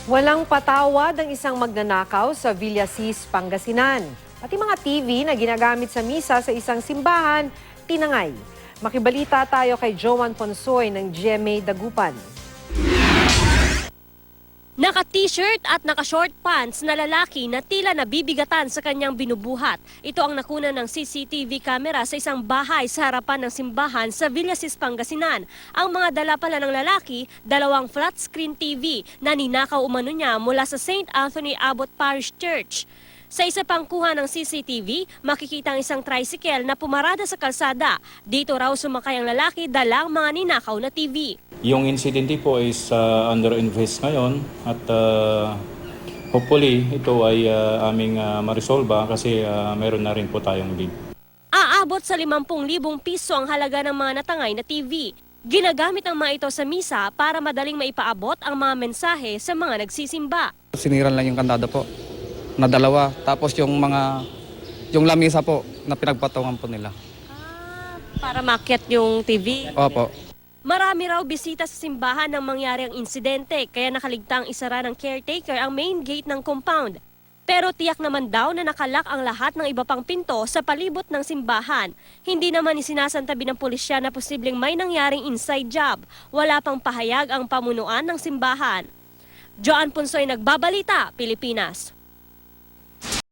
Walang patawad ang isang magnanakaw sa Villasis, Pangasinan. Pati mga TV na ginagamit sa misa sa isang simbahan, tinangay. Makibalita tayo kay Joan Ponsoy ng GMA Dagupan. Naka-t-shirt at naka-short pants na lalaki na tila nabibigatan sa kanyang binubuhat. Ito ang nakuna ng CCTV camera sa isang bahay sa harapan ng simbahan sa Villasis, Pangasinan. Ang mga dala pala ng lalaki, dalawang flat screen TV na ninakaw umano niya mula sa St. Anthony Abbot Parish Church. Sa isa pang kuha ng CCTV, makikita ang isang tricycle na pumarada sa kalsada. Dito raw sumakay ang lalaki dalang mga ninakaw na TV. Yung insidente po is under invest ngayon at hopefully ito ay aming marisolba kasi meron na rin po tayong lead. Aabot sa 50,000 piso ang halaga ng mga natangay na TV. Ginagamit ang mga ito sa misa para madaling maipaabot ang mga mensahe sa mga nagsisimba. Siniran lang yung kandado po na dalawa. Tapos yung lamisa po na pinagpatungan po nila. Para makyat yung TV. Opo. Marami raw bisita sa simbahan nang mangyari ang insidente kaya nakaligtang isara ng caretaker ang main gate ng compound. Pero tiyak naman daw na nakalak ang lahat ng iba pang pinto sa palibot ng simbahan. Hindi naman isinasantabi ng pulisya na posibleng may nangyaring inside job. Wala pang pahayag ang pamunuan ng simbahan. Joan Ponsoy, Nagbabalita, Pilipinas.